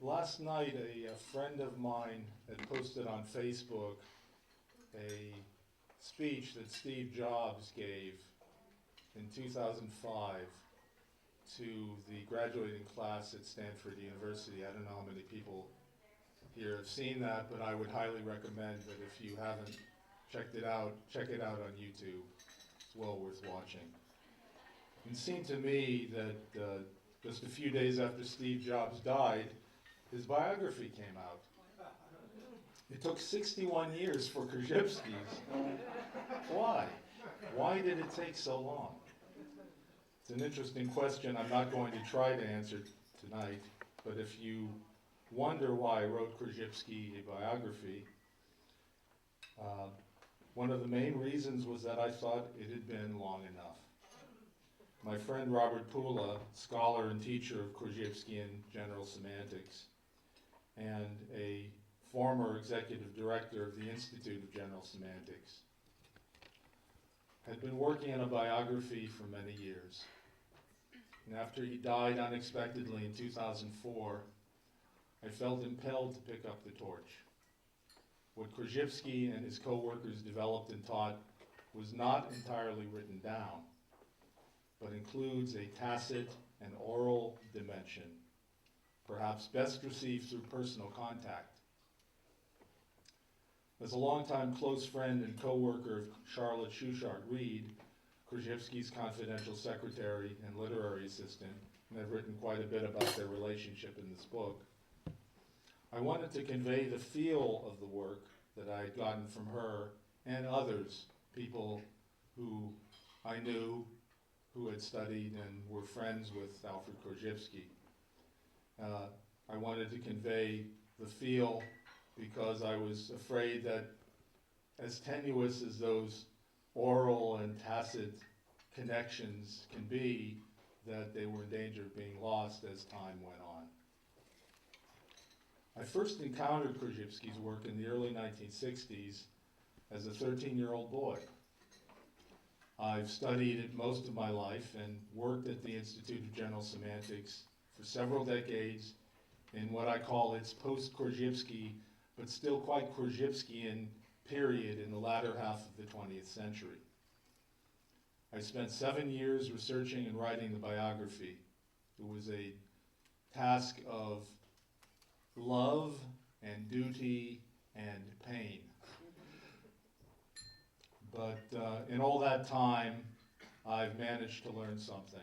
Last night, a friend of mine had posted on Facebook a speech that Steve Jobs gave in 2005 to the graduating class at Stanford University. I don't know how many people here have seen that, but I would highly recommend that if you haven't checked it out, check it out on YouTube. It's well worth watching. It seemed to me that just a few days after Steve Jobs died, his biography came out. It took 61 years for Korzybski's. Why? Why did it take so long? It's an interesting question I'm not going to try to answer tonight, but if you wonder why I wrote Korzybski a biography, one of the main reasons was that I thought it had been long enough. My friend Robert Pula, scholar and teacher of Korzybski and general semantics, and a former executive director of the Institute of General Semantics, had been working on a biography for many years. And after he died unexpectedly in 2004, I felt impelled to pick up the torch. What Korzybski and his co-workers developed and taught was not entirely written down, but includes a tacit and oral dimension, perhaps best received through personal contact. As a longtime close friend and co-worker of Charlotte Shushardt-Reed, Korzybski's confidential secretary and literary assistant, and I've written quite a bit about their relationship in this book, I wanted to convey the feel of the work that I had gotten from her and others, people who I knew, who had studied and were friends with Alfred Korzybski. I wanted to convey the feel because I was afraid that as tenuous as those oral and tacit connections can be, that they were in danger of being lost as time went on. I first encountered Korzybski's work in the early 1960s as a 13-year-old boy. I've studied it most of my life and worked at the Institute of General Semantics for several decades in what I call its post-Korzybski, but still quite Korzybskian period in the latter half of the 20th century. I spent 7 years researching and writing the biography. It was a task of love and duty and pain. But in all that time, I've managed to learn something.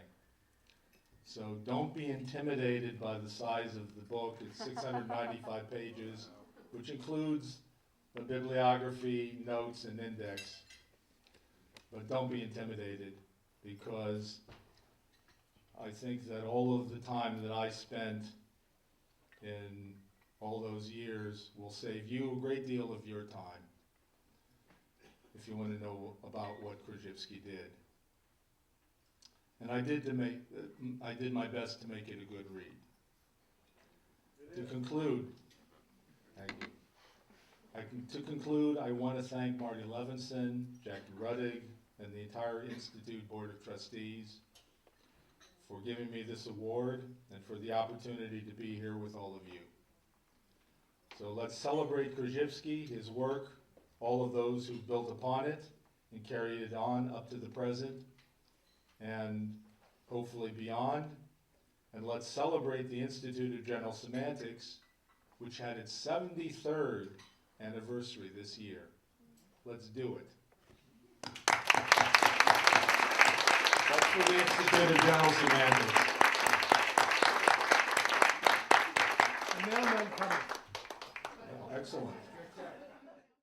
So don't be intimidated by the size of the book. It's 695 pages, which includes a bibliography, notes, and index. But don't be intimidated, because I think that all of the time that I spent in all those years will save you a great deal of your time if you want to know about what Korzybski did. And I did my best to make it a good read. To conclude, thank you. To conclude, I want to thank Marty Levinson, Jackie Ruddig, and the entire Institute Board of Trustees for giving me this award and for the opportunity to be here with all of you. So let's celebrate Korzybski, his work, all of those who built upon it and carried it on up to the present and hopefully beyond. And let's celebrate the Institute of General Semantics, which had its 73rd anniversary this year. Let's do it. That's for the Institute of General Semantics. And now I'm coming. Excellent.